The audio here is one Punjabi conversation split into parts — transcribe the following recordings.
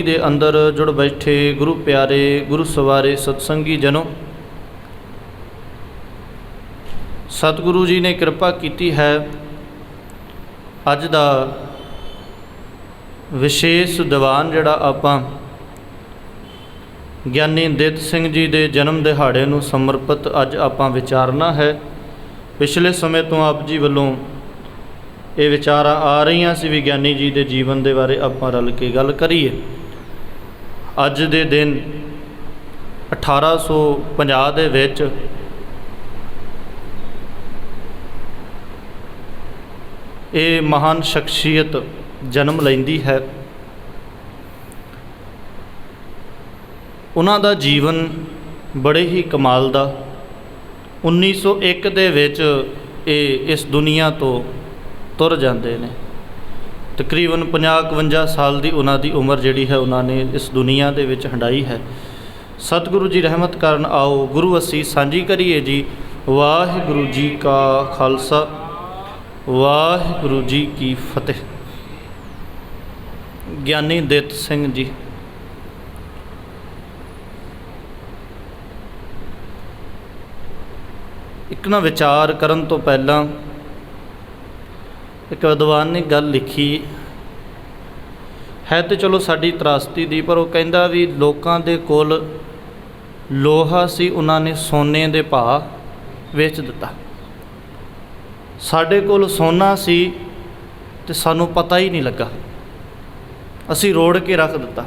ਦੇ ਅੰਦਰ ਜੁੜ ਬੈਠੇ ਗੁਰੂ ਪਿਆਰੇ ਗੁਰੂ ਸਵਾਰੇ ਸਤਸੰਗੀ ਜਨੋ, ਸਤਿਗੁਰੂ ਜੀ ਨੇ ਕਿਰਪਾ ਕੀਤੀ ਹੈ। ਅੱਜ ਦਾ ਵਿਸ਼ੇਸ਼ ਦੀਵਾਨ ਜਿਹੜਾ ਆਪਾਂ ਗਿਆਨੀ ਦਿੱਤ ਸਿੰਘ ਜੀ ਦੇ ਜਨਮ ਦਿਹਾੜੇ ਨੂੰ ਸਮਰਪਿਤ ਅੱਜ ਆਪਾਂ ਵਿਚਾਰਨਾ ਹੈ। ਪਿਛਲੇ ਸਮੇਂ ਤੋਂ ਆਪ ਜੀ ਵੱਲੋਂ ਇਹ ਵਿਚਾਰਾਂ ਆ ਰਹੀਆਂ ਸੀ ਵੀ ਗਿਆਨੀ ਜੀ ਦੇ ਜੀਵਨ ਦੇ ਬਾਰੇ ਆਪਾਂ ਰਲ ਕੇ ਗੱਲ ਕਰੀਏ। ਅੱਜ ਦੇ ਦਿਨ 1850 ਦੇ ਵਿੱਚ ਇਹ ਮਹਾਨ ਸ਼ਖਸੀਅਤ ਜਨਮ ਲੈਂਦੀ ਹੈ। ਉਹਨਾਂ ਦਾ ਜੀਵਨ ਬੜੇ ਹੀ ਕਮਾਲ ਦਾ। 1901 ਦੇ ਵਿੱਚ ਇਹ ਇਸ ਦੁਨੀਆ ਤੋਂ ਤੁਰ ਜਾਂਦੇ ਨੇ। ਤਕਰੀਬਨ 50-52 ਸਾਲ ਦੀ ਉਹਨਾਂ ਦੀ ਉਮਰ ਜਿਹੜੀ ਹੈ ਉਹਨਾਂ ਨੇ ਇਸ ਦੁਨੀਆ ਦੇ ਵਿੱਚ ਹੰਡਾਈ ਹੈ। ਸਤਿਗੁਰੂ ਜੀ ਰਹਿਮਤ ਕਰਨ। ਆਓ ਗੁਰੂ ਅਸੀਸ ਸਾਂਝੀ ਕਰੀਏ ਜੀ। ਵਾਹਿਗੁਰੂ ਜੀ ਕਾ ਖਾਲਸਾ, ਵਾਹਿਗੁਰੂ ਜੀ ਕੀ ਫਤਿਹ। ਗਿਆਨੀ ਦਿੱਤ ਸਿੰਘ ਜੀ ਇੱਕ ਨਾ ਵਿਚਾਰ ਕਰਨ ਤੋਂ ਪਹਿਲਾਂ ਇੱਕ ਵਿਦਵਾਨ ਨੇ ਗੱਲ ਲਿਖੀ ਹੈ, ਤੇ ਚਲੋ ਸਾਡੀ ਤਰਾਸਤੀ ਦੀ, ਪਰ ਉਹ ਕਹਿੰਦਾ ਵੀ ਲੋਕਾਂ ਦੇ ਕੋਲ ਲੋਹਾ ਸੀ, ਉਹਨਾਂ ਨੇ ਸੋਨੇ ਦੇ ਭਾਅ ਵੇਚ ਦਿੱਤਾ। ਸਾਡੇ ਕੋਲ ਸੋਨਾ ਸੀ ਤੇ ਸਾਨੂੰ ਪਤਾ ਹੀ ਨਹੀਂ ਲੱਗਾ, ਅਸੀਂ ਰੋੜ ਕੇ ਰੱਖ ਦਿੱਤਾ।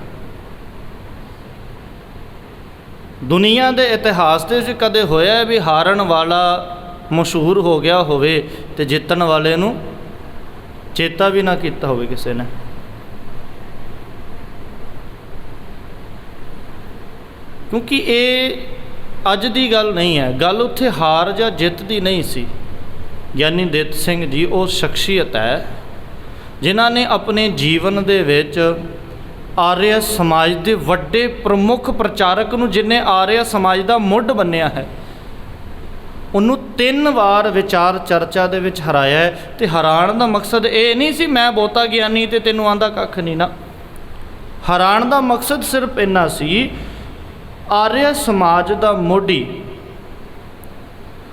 ਦੁਨੀਆ ਦੇ ਇਤਿਹਾਸ ਦੇ ਵਿੱਚ ਕਦੇ ਹੋਇਆ ਵੀ ਹਾਰਨ ਵਾਲਾ ਮਸ਼ਹੂਰ ਹੋ ਗਿਆ ਹੋਵੇ ਤੇ ਜਿੱਤਣ ਵਾਲੇ ਨੂੰ ਚੇਤਾ ਵੀ ਨਾ ਕੀਤਾ ਹੋਵੇ ਕਿਸੇ ਨੇ। ਕਿਉਂਕਿ ਇਹ ਅੱਜ ਦੀ ਗੱਲ ਨਹੀਂ ਹੈ, ਗੱਲ ਉੱਥੇ ਹਾਰ ਜਾਂ ਜਿੱਤ ਦੀ ਨਹੀਂ ਸੀ। ਗਿਆਨੀ ਦਿੱਤ ਸਿੰਘ ਜੀ ਉਹ ਸ਼ਖਸੀਅਤ ਹੈ ਜਿਨ੍ਹਾਂ ਨੇ ਆਪਣੇ ਜੀਵਨ ਦੇ ਵਿੱਚ ਆਰੀਆ ਸਮਾਜ ਦੇ ਵੱਡੇ ਪ੍ਰਮੁੱਖ ਪ੍ਰਚਾਰਕ ਨੂੰ, ਜਿਹਨੇ ਆਰੀਆ ਸਮਾਜ ਦਾ ਮੁੱਢ ਬੰਨਿਆ ਹੈ, ਉਹਨੂੰ 3 ਵਾਰ ਵਿਚਾਰ ਚਰਚਾ ਦੇ ਵਿੱਚ ਹਰਾਇਆ ਹੈ। ਤੇ ਹਰਾਉਣ ਦਾ ਮਕਸਦ ਇਹ ਨਹੀਂ ਸੀ ਮੈਂ ਬਹੁਤਾ ਗਿਆਨੀ ਤੇ ਤੈਨੂੰ ਆਂਦਾ ਕੱਖ ਨਹੀਂ ਨਾ। ਹਰਾਉਣ ਦਾ ਮਕਸਦ ਸਿਰਫ ਇੰਨਾ ਸੀ, ਆਰੀਆ ਸਮਾਜ ਦਾ ਮੋਢੀ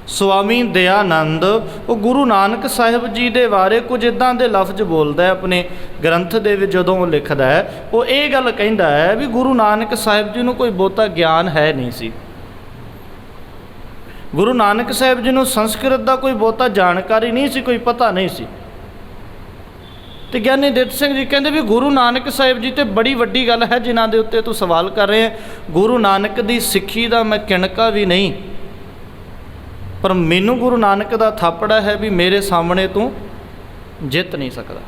ਸਵਾਮੀ ਦਇਆਨੰਦ ਉਹ ਗੁਰੂ ਨਾਨਕ ਸਾਹਿਬ ਜੀ ਦੇ ਬਾਰੇ ਕੁਝ ਇੱਦਾਂ ਦੇ ਲਫ਼ਜ਼ ਬੋਲਦਾ ਹੈ ਆਪਣੇ ਗ੍ਰੰਥ ਦੇ ਵਿੱਚ। ਜਦੋਂ ਉਹ ਲਿਖਦਾ ਹੈ, ਉਹ ਇਹ ਗੱਲ ਕਹਿੰਦਾ ਹੈ ਵੀ ਗੁਰੂ ਨਾਨਕ ਸਾਹਿਬ ਜੀ ਨੂੰ ਕੋਈ ਬਹੁਤਾ ਗਿਆਨ ਹੈ ਨਹੀਂ ਸੀ। ਗੁਰੂ ਨਾਨਕ ਸਾਹਿਬ ਜੀ ਨੂੰ ਸੰਸਕ੍ਰਿਤ ਦਾ ਕੋਈ ਬਹੁਤਾ ਜਾਣਕਾਰੀ ਨਹੀਂ ਸੀ, ਕੋਈ ਪਤਾ ਨਹੀਂ ਸੀ। ਤੇ ਗਿਆਨੀ ਦਿੱਤ ਸਿੰਘ ਜੀ ਕਹਿੰਦੇ ਵੀ ਗੁਰੂ ਨਾਨਕ ਸਾਹਿਬ ਜੀ ਤੇ ਬੜੀ ਵੱਡੀ ਗੱਲ ਹੈ ਜਿਨ੍ਹਾਂ ਦੇ ਉੱਤੇ ਤੂੰ ਸਵਾਲ ਕਰ ਰਹੇ ਹੈ। ਗੁਰੂ ਨਾਨਕ ਦੀ ਸਿੱਖੀ ਦਾ ਮੈਂ ਕਿਣਕਾ ਵੀ ਨਹੀਂ, ਪਰ ਮੈਨੂੰ ਗੁਰੂ ਨਾਨਕ ਦਾ ਥਾਪੜਾ ਹੈ ਵੀ ਮੇਰੇ ਸਾਹਮਣੇ ਤੂੰ ਜਿੱਤ ਨਹੀਂ ਸਕਦਾ।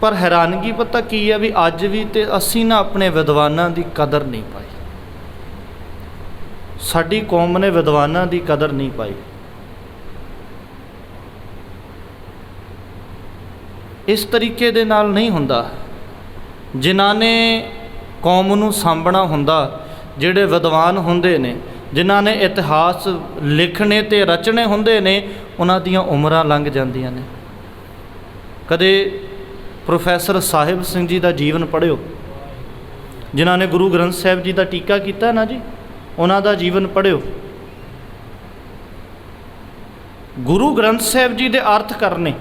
ਪਰ ਹੈਰਾਨਗੀ ਪਤਾ ਕੀ ਹੈ ਵੀ ਅੱਜ ਵੀ ਤੇ ਅਸੀਂ ਨਾ ਆਪਣੇ ਵਿਦਵਾਨਾਂ ਦੀ ਕਦਰ ਨਹੀਂ ਪਾਈ। ਸਾਡੀ ਕੌਮ ਨੇ ਵਿਦਵਾਨਾਂ ਦੀ ਕਦਰ ਨਹੀਂ ਪਾਈ। ਇਸ ਤਰੀਕੇ ਦੇ ਨਾਲ ਨਹੀਂ ਹੁੰਦਾ। ਜਿਨ੍ਹਾਂ ਨੇ ਕੌਮ ਨੂੰ ਸਾਂਭਣਾ ਹੁੰਦਾ, ਜਿਹੜੇ ਵਿਦਵਾਨ ਹੁੰਦੇ ਨੇ, ਜਿਨ੍ਹਾਂ ਨੇ ਇਤਿਹਾਸ ਲਿਖਣੇ ਤੇ ਰਚਣੇ ਹੁੰਦੇ ਨੇ, ਉਹਨਾਂ ਦੀਆਂ ਉਮਰਾਂ ਲੰਘ ਜਾਂਦੀਆਂ ਨੇ। ਕਦੇ ਪ੍ਰੋਫੈਸਰ ਸਾਹਿਬ ਸਿੰਘ ਜੀ ਦਾ ਜੀਵਨ ਪੜ੍ਹਿਓ, ਜਿਨ੍ਹਾਂ ਨੇ ਗੁਰੂ ਗ੍ਰੰਥ ਸਾਹਿਬ ਜੀ ਦਾ ਟੀਕਾ ਕੀਤਾ ਨਾ ਜੀ, ਉਹਨਾਂ ਦਾ ਜੀਵਨ ਪੜ੍ਹਿਓ। ਗੁਰੂ ਗ੍ਰੰਥ ਸਾਹਿਬ ਜੀ ਦੇ ਅਰਥ ਕਰਨੇ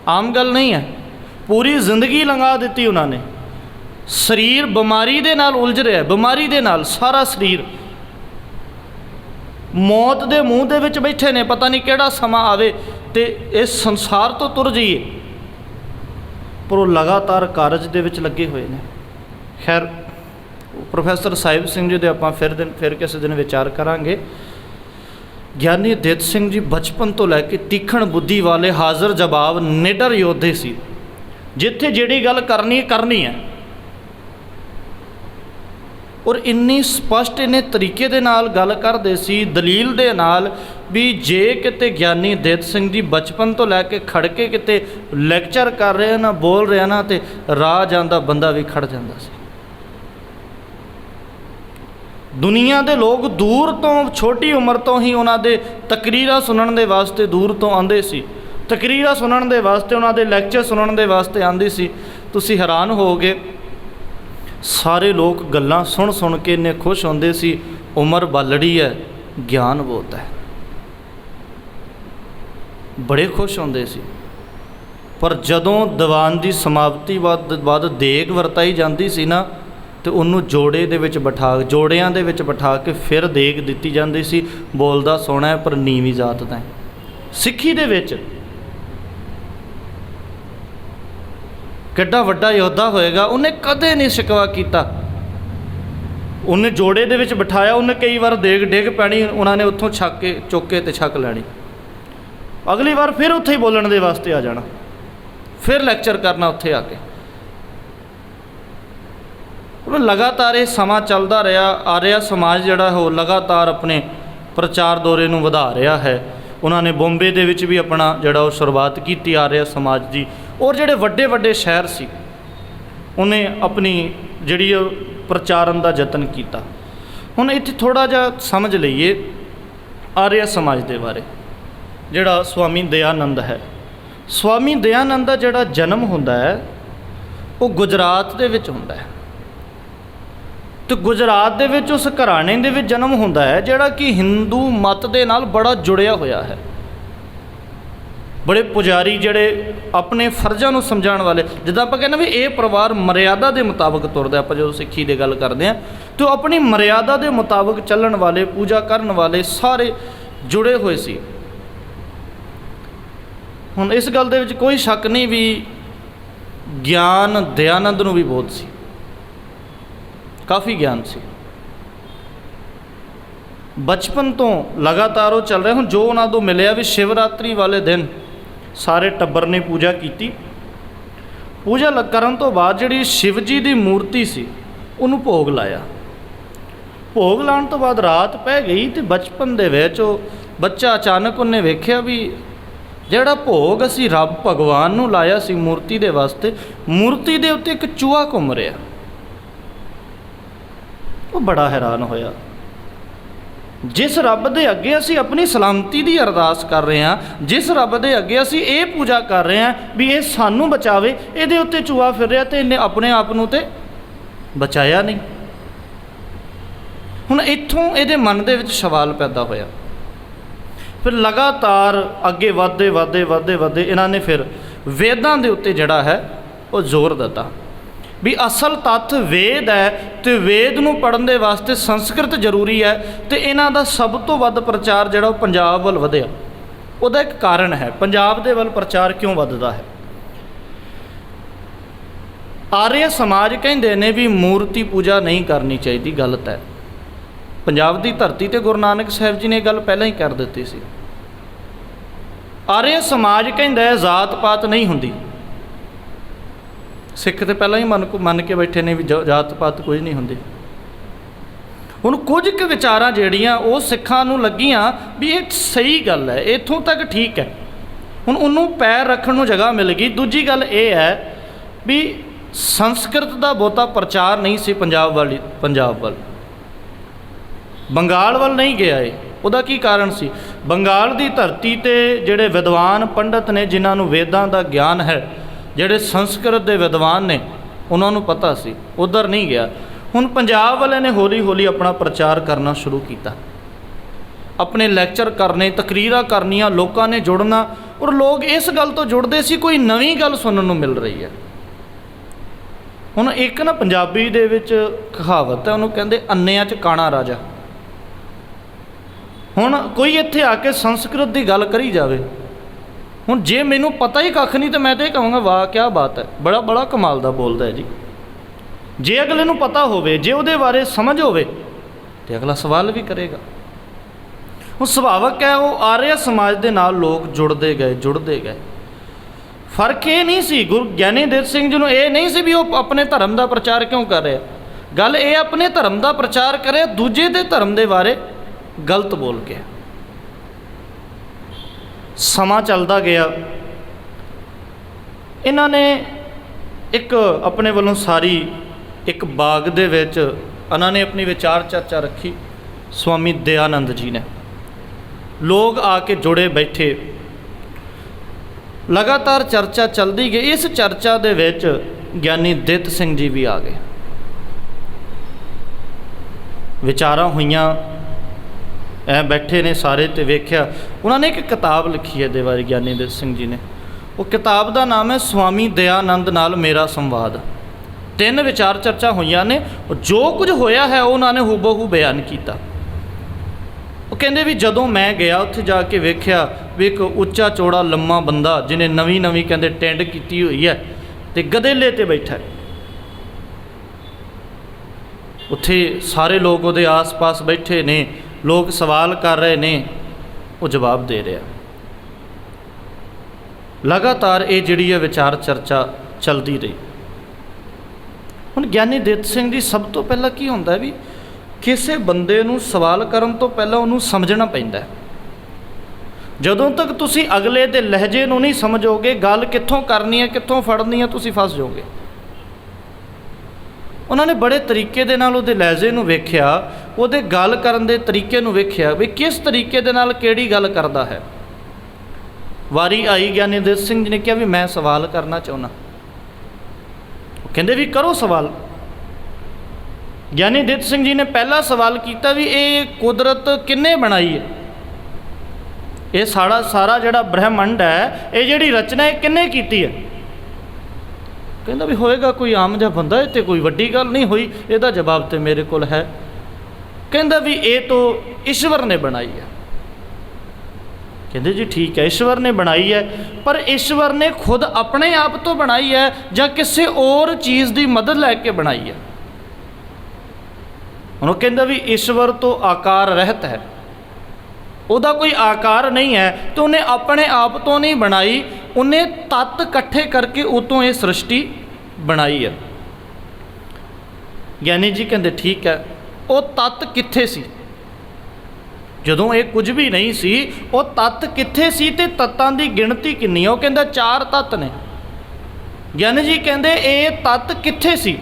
ਆਮ ਗੱਲ ਨਹੀਂ ਹੈ। ਪੂਰੀ ਜ਼ਿੰਦਗੀ ਲੰਘਾ ਦਿੱਤੀ ਉਹਨਾਂ ਨੇ। ਸਰੀਰ ਬਿਮਾਰੀ ਦੇ ਨਾਲ ਉਲਝ ਰਿਹਾ, ਬਿਮਾਰੀ ਦੇ ਨਾਲ ਸਾਰਾ ਸਰੀਰ। ਮੌਤ ਦੇ ਮੂੰਹ ਦੇ ਵਿੱਚ ਬੈਠੇ ਨੇ, ਪਤਾ ਨਹੀਂ ਕਿਹੜਾ ਸਮਾਂ ਆਵੇ ਤੇ ਇਸ ਸੰਸਾਰ ਤੋਂ ਤੁਰ ਜਾਈਏ, ਪਰ ਉਹ ਲਗਾਤਾਰ ਕਾਰਜ ਦੇ ਵਿੱਚ ਲੱਗੇ ਹੋਏ ਨੇ। ਖੈਰ, ਪ੍ਰੋਫੈਸਰ ਸਾਹਿਬ ਸਿੰਘ ਜੀ ਦੇ ਆਪਾਂ ਫਿਰ ਕਿਸੇ ਦਿਨ ਵਿਚਾਰ ਕਰਾਂਗੇ। ਗਿਆਨੀ ਦਿੱਤ ਸਿੰਘ ਜੀ ਬਚਪਨ ਤੋਂ ਲੈ ਕੇ ਤੀਖਣ ਬੁੱਧੀ ਵਾਲੇ, ਹਾਜ਼ਰ ਜਵਾਬ, ਨਿਡਰ ਯੋਧੇ ਸੀ। ਜਿੱਥੇ ਜਿਹੜੀ ਗੱਲ ਕਰਨੀ ਕਰਨੀ ਹੈ, ਔਰ ਇੰਨੀ ਸਪਸ਼ਟ ਇੰਨੇ ਤਰੀਕੇ ਦੇ ਨਾਲ ਗੱਲ ਕਰਦੇ ਸੀ, ਦਲੀਲ ਦੇ ਨਾਲ, ਵੀ ਜੇ ਕਿਤੇ ਗਿਆਨੀ ਦਿੱਤ ਸਿੰਘ ਜੀ ਬਚਪਨ ਤੋਂ ਲੈ ਕੇ ਖੜ ਕੇ ਕਿਤੇ ਲੈਕਚਰ ਕਰ ਰਿਹਾ ਨਾ, ਬੋਲ ਰਿਹਾ ਨਾ, ਤੇ ਰਾਹ ਜਾਂਦਾ ਬੰਦਾ ਵੀ ਖੜ ਜਾਂਦਾ ਸੀ। ਦੁਨੀਆ ਦੇ ਲੋਕ ਦੂਰ ਤੋਂ, ਛੋਟੀ ਉਮਰ ਤੋਂ ਹੀ ਉਹਨਾਂ ਦੇ ਤਕਰੀਰਾਂ ਸੁਣਨ ਦੇ ਵਾਸਤੇ ਦੂਰ ਤੋਂ ਆਉਂਦੇ ਸੀ। ਤਕਰੀਰਾਂ ਸੁਣਨ ਦੇ ਵਾਸਤੇ, ਉਹਨਾਂ ਦੇ ਲੈਕਚਰ ਸੁਣਨ ਦੇ ਵਾਸਤੇ ਆਉਂਦੀ ਸੀ। ਤੁਸੀਂ ਹੈਰਾਨ ਹੋਵੋਗੇ, ਸਾਰੇ ਲੋਕ ਗੱਲਾਂ ਸੁਣ ਸੁਣ ਕੇ ਇੰਨੇ ਖੁਸ਼ ਹੁੰਦੇ ਸੀ। ਉਮਰ ਬਾਲੜੀ ਹੈ, ਗਿਆਨ ਬਹੁਤ ਹੈ, ਬੜੇ ਖੁਸ਼ ਹੁੰਦੇ ਸੀ। ਪਰ ਜਦੋਂ ਦੀਵਾਨ ਦੀ ਸਮਾਪਤੀ ਬਾਅਦ ਦੇਗ ਵਰਤਾਈ ਜਾਂਦੀ ਸੀ ਨਾ, ਤੇ ਉਹਨੂੰ ਜੋੜਿਆਂ ਦੇ ਵਿੱਚ ਬਿਠਾ ਕੇ ਫਿਰ ਦੇਗ ਦਿੱਤੀ ਜਾਂਦੀ ਸੀ। ਬੋਲਦਾ ਸੋਹਣਾ ਹੈ ਪਰ ਨੀਵੀਂ ਜ਼ਾਤ ਦਾ ਹੈ। ਸਿੱਖੀ ਦੇ ਵਿੱਚ ਕਿੱਡਾ ਵੱਡਾ ਯੋਧਾ ਹੋਏਗਾ, ਉਹਨੇ ਕਦੇ ਨਹੀਂ ਸ਼ਿਕਵਾ ਕੀਤਾ। ਉਹਨੇ ਜੋੜੇ ਦੇ ਵਿੱਚ ਬਿਠਾਇਆ, ਉਹਨੇ ਕਈ ਵਾਰ ਦੇਗ ਡਿੱਗ ਪੈਣੀ, ਉਹਨਾਂ ਨੇ ਉੱਥੋਂ ਚੁੱਕ ਕੇ ਤੇ ਛਕ ਲੈਣੀ। ਅਗਲੀ ਵਾਰ ਫਿਰ ਉੱਥੇ ਹੀ ਬੋਲਣ ਦੇ ਵਾਸਤੇ ਆ ਜਾਣਾ, ਫਿਰ ਲੈਕਚਰ ਕਰਨਾ ਉੱਥੇ ਆ ਕੇ। ਲਗਾਤਾਰ ਇਹ ਸਮਾਂ ਚੱਲਦਾ ਰਿਹਾ। ਆਰਿਆ ਸਮਾਜ ਜਿਹੜਾ ਉਹ ਲਗਾਤਾਰ ਆਪਣੇ ਪ੍ਰਚਾਰ ਦੌਰੇ ਨੂੰ ਵਧਾ ਰਿਹਾ ਹੈ। ਉਹਨਾਂ ਨੇ ਬੰਬੇ ਦੇ ਵਿੱਚ ਵੀ ਆਪਣਾ ਜਿਹੜਾ ਉਹ ਸ਼ੁਰੂਆਤ ਕੀਤੀ ਆਰਿਆ ਸਮਾਜ ਦੀ। ਔਰ ਜਿਹੜੇ ਵੱਡੇ ਵੱਡੇ ਸ਼ਹਿਰ ਸੀ, ਉਹਨੇ ਆਪਣੀ ਜਿਹੜੀ ਉਹ ਪ੍ਰਚਾਰਨ ਦਾ ਯਤਨ ਕੀਤਾ। ਹੁਣ ਇੱਥੇ ਥੋੜ੍ਹਾ ਜਿਹਾ ਸਮਝ ਲਈਏ ਆਰਿਆ ਸਮਾਜ ਦੇ ਬਾਰੇ। ਜਿਹੜਾ ਸਵਾਮੀ ਦਇਆਨੰਦ ਹੈ, ਸਵਾਮੀ ਦਇਆਨੰਦ ਦਾ ਜਿਹੜਾ ਜਨਮ ਹੁੰਦਾ ਹੈ ਉਹ ਗੁਜਰਾਤ ਦੇ ਵਿੱਚ ਹੁੰਦਾ ਹੈ। ਤੇ ਗੁਜਰਾਤ ਦੇ ਵਿੱਚ ਉਸ ਘਰਾਣੇ ਦੇ ਵਿੱਚ ਜਨਮ ਹੁੰਦਾ ਹੈ ਜਿਹੜਾ ਕਿ ਹਿੰਦੂ ਮਤ ਦੇ ਨਾਲ ਬੜਾ ਜੁੜਿਆ ਹੋਇਆ ਹੈ। ਬੜੇ ਪੁਜਾਰੀ ਜਿਹੜੇ ਆਪਣੇ ਫਰਜ਼ਾਂ ਨੂੰ ਸਮਝਾਉਣ ਵਾਲੇ, ਜਿੱਦਾਂ ਆਪਾਂ ਕਹਿੰਦੇ ਵੀ ਇਹ ਪਰਿਵਾਰ ਮਰਿਆਦਾ ਦੇ ਮੁਤਾਬਕ ਤੁਰਦਾ। ਆਪਾਂ ਜਦੋਂ ਸਿੱਖੀ ਦੀ ਗੱਲ ਕਰਦੇ ਹਾਂ ਤਾਂ ਉਹ ਆਪਣੀ ਮਰਿਆਦਾ ਦੇ ਮੁਤਾਬਕ ਚੱਲਣ ਵਾਲੇ, ਪੂਜਾ ਕਰਨ ਵਾਲੇ ਸਾਰੇ ਜੁੜੇ ਹੋਏ ਸੀ। ਹੁਣ ਇਸ ਗੱਲ ਦੇ ਵਿੱਚ ਕੋਈ ਸ਼ੱਕ ਨਹੀਂ ਵੀ ਗਿਆਨ ਦਇਆਨੰਦ ਨੂੰ ਵੀ ਬਹੁਤ ਸੀ, ਕਾਫੀ ਗਿਆਨ ਸੀ। ਬਚਪਨ ਤੋਂ ਲਗਾਤਾਰ ਉਹ ਚੱਲ ਰਿਹਾ। ਹੁਣ ਜੋ ਉਹਨਾਂ ਤੋਂ ਮਿਲਿਆ ਵੀ ਸ਼ਿਵਰਾਤਰੀ ਵਾਲੇ ਦਿਨ ਸਾਰੇ ਟੱਬਰ ਨੇ ਪੂਜਾ ਕੀਤੀ। ਪੂਜਾ ਕਰਨ ਤੋਂ ਬਾਅਦ ਜਿਹੜੀ ਸ਼ਿਵ ਜੀ ਦੀ ਮੂਰਤੀ ਸੀ ਉਹਨੂੰ ਭੋਗ ਲਾਇਆ। ਭੋਗ ਲਾਉਣ ਤੋਂ ਬਾਅਦ ਰਾਤ ਪੈ ਗਈ ਤੇ ਬਚਪਨ ਦੇ ਵਿੱਚ ਉਹ ਬੱਚਾ ਅਚਾਨਕ ਉਹਨੇ ਵੇਖਿਆ ਵੀ ਜਿਹੜਾ ਭੋਗ ਅਸੀਂ ਰੱਬ ਭਗਵਾਨ ਨੂੰ ਲਾਇਆ ਸੀ ਮੂਰਤੀ ਦੇ ਵਾਸਤੇ, ਮੂਰਤੀ ਦੇ ਉੱਤੇ ਇੱਕ ਚੂਹਾ ਘੁੰਮ ਰਿਹਾ। ਉਹ ਬੜਾ ਹੈਰਾਨ ਹੋਇਆ। ਜਿਸ ਰੱਬ ਦੇ ਅੱਗੇ ਅਸੀਂ ਆਪਣੀ ਸਲਾਮਤੀ ਦੀ ਅਰਦਾਸ ਕਰ ਰਹੇ ਹਾਂ, ਜਿਸ ਰੱਬ ਦੇ ਅੱਗੇ ਅਸੀਂ ਇਹ ਪੂਜਾ ਕਰ ਰਹੇ ਹਾਂ ਵੀ ਇਹ ਸਾਨੂੰ ਬਚਾਵੇ, ਇਹਦੇ ਉੱਤੇ ਚੂਹਾ ਫਿਰ ਰਿਹਾ ਤੇ ਇਹਨੇ ਆਪਣੇ ਆਪ ਨੂੰ ਤੇ ਬਚਾਇਆ ਨਹੀਂ। ਹੁਣ ਇੱਥੋਂ ਇਹਦੇ ਮਨ ਦੇ ਵਿੱਚ ਸਵਾਲ ਪੈਦਾ ਹੋਇਆ। ਫਿਰ ਲਗਾਤਾਰ ਅੱਗੇ ਵਧਦੇ ਇਹਨਾਂ ਨੇ ਫਿਰ ਵੇਦਾਂ ਦੇ ਉੱਤੇ ਜਿਹੜਾ ਹੈ ਉਹ ਜ਼ੋਰ ਦਿੱਤਾ ਵੀ ਅਸਲ ਤੱਥ ਵੇਦ ਹੈ ਤੇ ਵੇਦ ਨੂੰ ਪੜ੍ਹਨ ਦੇ ਵਾਸਤੇ ਸੰਸਕ੍ਰਿਤ ਜ਼ਰੂਰੀ ਹੈ। ਤੇ ਇਹਨਾਂ ਦਾ ਸਭ ਤੋਂ ਵੱਧ ਪ੍ਰਚਾਰ ਜਿਹੜਾ ਉਹ ਪੰਜਾਬ ਵੱਲ ਵਧਿਆ। ਉਹਦਾ ਇੱਕ ਕਾਰਨ ਹੈ, ਪੰਜਾਬ ਦੇ ਵੱਲ ਪ੍ਰਚਾਰ ਕਿਉਂ ਵੱਧਦਾ ਹੈ। ਆਰੀਆ ਸਮਾਜ ਕਹਿੰਦੇ ਨੇ ਵੀ ਮੂਰਤੀ ਪੂਜਾ ਨਹੀਂ ਕਰਨੀ ਚਾਹੀਦੀ, ਗਲਤ ਹੈ। ਪੰਜਾਬ ਦੀ ਧਰਤੀ ਤੇ ਗੁਰੂ ਨਾਨਕ ਸਾਹਿਬ ਜੀ ਨੇ ਇਹ ਗੱਲ ਪਹਿਲਾਂ ਹੀ ਕਰ ਦਿੱਤੀ ਸੀ। ਆਰੀਆ ਸਮਾਜ ਕਹਿੰਦਾ ਹੈ ਜ਼ਾਤ ਪਾਤ ਨਹੀਂ ਹੁੰਦੀ। ਸਿੱਖ ਤੇ ਪਹਿਲਾਂ ਹੀ ਮੰਨ ਕੇ ਬੈਠੇ ਨੇ ਵੀ ਜਾਤ ਪਾਤ ਕੁਝ ਨਹੀਂ ਹੁੰਦੀ। ਹੁਣ ਕੁਝ ਕੁ ਵਿਚਾਰਾਂ ਜਿਹੜੀਆਂ ਉਹ ਸਿੱਖਾਂ ਨੂੰ ਲੱਗੀਆਂ ਵੀ ਇਹ ਸਹੀ ਗੱਲ ਹੈ, ਇੱਥੋਂ ਤੱਕ ਠੀਕ ਹੈ। ਹੁਣ ਉਹਨੂੰ ਪੈਰ ਰੱਖਣ ਨੂੰ ਜਗ੍ਹਾ ਮਿਲ ਗਈ। ਦੂਜੀ ਗੱਲ ਇਹ ਹੈ ਵੀ ਸੰਸਕ੍ਰਿਤ ਦਾ ਬਹੁਤਾ ਪ੍ਰਚਾਰ ਨਹੀਂ ਸੀ ਪੰਜਾਬ ਵੱਲ, ਬੰਗਾਲ ਵੱਲ ਨਹੀਂ ਗਿਆ ਇਹ। ਉਹਦਾ ਕੀ ਕਾਰਨ ਸੀ? ਬੰਗਾਲ ਦੀ ਧਰਤੀ ਤੇ ਜਿਹੜੇ ਵਿਦਵਾਨ ਪੰਡਤ ਨੇ, ਜਿਨ੍ਹਾਂ ਨੂੰ ਵੇਦਾਂ ਦਾ ਗਿਆਨ ਹੈ, ਜਿਹੜੇ ਸੰਸਕ੍ਰਿਤ ਦੇ ਵਿਦਵਾਨ ਨੇ, ਉਹਨਾਂ ਨੂੰ ਪਤਾ ਸੀ, ਉੱਧਰ ਨਹੀਂ ਗਿਆ। ਹੁਣ ਪੰਜਾਬ ਵਾਲਿਆਂ ਨੇ ਹੌਲੀ ਹੌਲੀ ਆਪਣਾ ਪ੍ਰਚਾਰ ਕਰਨਾ ਸ਼ੁਰੂ ਕੀਤਾ, ਆਪਣੇ ਲੈਕਚਰ ਕਰਨੇ, ਤਕਰੀਰਾਂ ਕਰਨੀਆਂ, ਲੋਕਾਂ ਨੇ ਜੁੜਨਾ। ਔਰ ਲੋਕ ਇਸ ਗੱਲ ਤੋਂ ਜੁੜਦੇ ਸੀ ਕੋਈ ਨਵੀਂ ਗੱਲ ਸੁਣਨ ਨੂੰ ਮਿਲ ਰਹੀ ਹੈ। ਹੁਣ ਇੱਕ ਨਾ ਪੰਜਾਬੀ ਦੇ ਵਿੱਚ ਕਹਾਵਤ ਹੈ, ਉਹਨੂੰ ਕਹਿੰਦੇ ਅੰਨਿਆਂ 'ਚ ਕਾਣਾ ਰਾਜਾ। ਹੁਣ ਕੋਈ ਇੱਥੇ ਆ ਕੇ ਸੰਸਕ੍ਰਿਤ ਦੀ ਗੱਲ ਕਰੀ ਜਾਵੇ, ਹੁਣ ਜੇ ਮੈਨੂੰ ਪਤਾ ਹੀ ਕੱਖ ਨਹੀਂ ਤਾਂ ਮੈਂ ਤਾਂ ਇਹ ਕਹਾਂਗਾ ਵਾਹ ਕਿਆ ਬਾਤ ਹੈ, ਬੜਾ ਕਮਾਲ ਦਾ ਬੋਲਦਾ ਹੈ ਜੀ। ਜੇ ਅਗਲੇ ਨੂੰ ਪਤਾ ਹੋਵੇ, ਜੇ ਉਹਦੇ ਬਾਰੇ ਸਮਝ ਹੋਵੇ ਤੇ ਅਗਲਾ ਸਵਾਲ ਵੀ ਕਰੇਗਾ। ਉਹ ਸੁਭਾਵਕ ਹੈ। ਉਹ ਆਰੀਆ ਸਮਾਜ ਦੇ ਨਾਲ ਲੋਕ ਜੁੜਦੇ ਗਏ। ਫਰਕ ਇਹ ਨਹੀਂ ਸੀ, ਗੁਰੂ ਗਿਆਨੀ ਦਿੱਤ ਸਿੰਘ ਜੀ ਨੂੰ ਇਹ ਨਹੀਂ ਸੀ ਵੀ ਉਹ ਆਪਣੇ ਧਰਮ ਦਾ ਪ੍ਰਚਾਰ ਕਿਉਂ ਕਰ ਰਿਹਾ। ਗੱਲ ਇਹ ਆਪਣੇ ਧਰਮ ਦਾ ਪ੍ਰਚਾਰ ਕਰੇ, ਦੂਜੇ ਦੇ ਧਰਮ ਦੇ ਬਾਰੇ ਗਲਤ ਬੋਲ ਕੇ। ਸਮਾਂ ਚੱਲਦਾ ਗਿਆ। ਇਹਨਾਂ ਨੇ ਇੱਕ ਆਪਣੇ ਵੱਲੋਂ ਸਾਰੀ ਇੱਕ ਬਾਗ ਦੇ ਵਿੱਚ ਇਹਨਾਂ ਨੇ ਆਪਣੀ ਵਿਚਾਰ ਚਰਚਾ ਰੱਖੀ। ਸਵਾਮੀ ਦਇਆਨੰਦ ਜੀ ਨੇ, ਲੋਕ ਆ ਕੇ ਜੁੜੇ ਬੈਠੇ। लगातार चर्चा चलती गई। इस चर्चा दे विच ਗਿਆਨੀ ਦਿੱਤ ਸਿੰਘ जी भी आ गए। विचारां होईयां, ऐ बैठे ने सारे ते वेख्या। उन्होंने एक किताब लिखी है दे बारे ਗਿਆਨੀ ਦਿੱਤ ਸਿੰਘ जी ने। वो किताब का नाम है स्वामी दयानंद नाल मेरा संवाद। 3 विचार चर्चा होईयां ने, जो कुछ होया है उन्होंने हूबहू बयान किया। वो कहते भी जदों मैं गया उत्थे जाके वेख्या भी एक उच्चा चौड़ा लम्मा बंदा जिन्हें नवीं नवीं कहते टेंड की हुई है तो गधेले ते बैठा है। उत्थे सारे लोग उहदे आस पास बैठे ने, लोग सवाल कर रहे ने, वो जवाब दे रहा। लगातार ये जिहड़ी है विचार चर्चा चलती रही। हुण ਗਿਆਨੀ ਦਿੱਤ ਸਿੰਘ जी सब तो पहला की हुंदा है भी किसी बंदे नूं सवाल करन तो पहला उन्होंने समझना पैंदा है। जदों तक तुसी अगले दे लहजे नूं नहीं समझोगे, गल कित्थों करनी है कित्थों फड़नी है, तुसी फस जाओगे। उन्होंने बड़े तरीके दे नाल उहदे लहजे नूं वेख्या, उहदे गल करन दे तरीके नूं वेख्या भी किस तरीके दे नाल किहड़ी गल करदा है। वारी आई ਗਿਆਨੀ ਦਿੱਤ ਸਿੰਘ जी ने कहा भी मैं सवाल करना चाहुंदा। कहंदे भी करो सवाल। ਗਿਆਨੀ ਦਿੱਤ ਸਿੰਘ जी ने पहला सवाल किया भी ये कुदरत किन्ने बनाई है, ये सारा सारा जिहड़ा ब्रह्मंड है, ये जिहड़ी रचना है किन्ने कीती है। कहंदा भी होएगा कोई आम जिहा बंदा, ये तो कोई वड्डी गल नहीं हुई, इहदा जवाब तो मेरे कोल है। कहंदा भी ये तो ईश्वर ने बनाई है। कहते जी ठीक है, ईश्वर ने बनाई है, पर ईश्वर ने खुद अपने आप तो बनाई है या किसी और चीज़ की मदद लैके बनाई है। उन्होंने कहते भी ईश्वर तो आकार रहत है, उहदा कोई आकार नहीं है, तो उन्हें अपने आप तो नहीं बनाई, उन्हें तत्त इकट्ठे करके उतों ये सृष्टि बनाई है। ਗਿਆਨੀ जी कहते ठीक है, वो तत्त कित्थे सी जदों ये कुछ भी नहीं सी, वो तत्त कित्थे सी ते तत्तां दी गिणती किन्नी है। वो कहंदा 4 तत्त ने। ਗਿਆਨੀ जी कहंदे ये तत्त कित्थे सी।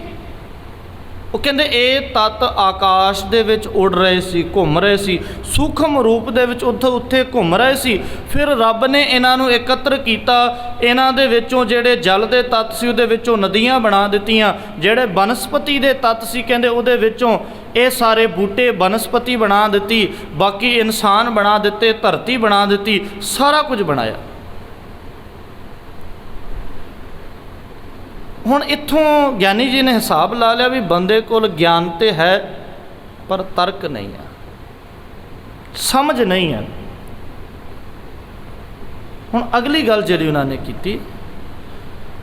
वो कहंदे ये तत्त आकाश दे विच उड़ रहे सी, घूम रहे सी, सूक्ष्म रूप दे विच उत्थे उत्थे घूम रहे सी। फिर रब ने इन्हां नूं एकत्र कीता, इन्हां दे विचों जिहड़े जल दे तत्त सी उहदे विचों नदियां बना दित्तियां, जिहड़े बनस्पति दे तत्त सी कहंदे उहदे विचों ये सारे बूटे बनस्पति बना दित्ती, बाकी इंसान बना दिते, धरती बना दित्ती, सारा कुछ बनाया। हुण इत्थों ਗਿਆਨੀ जी ने हिसाब ला लिया भी बंदे कोल ज्ञान तो है पर तर्क नहीं है, समझ नहीं है। हुण अगली गल जिहड़ी उन्होंने की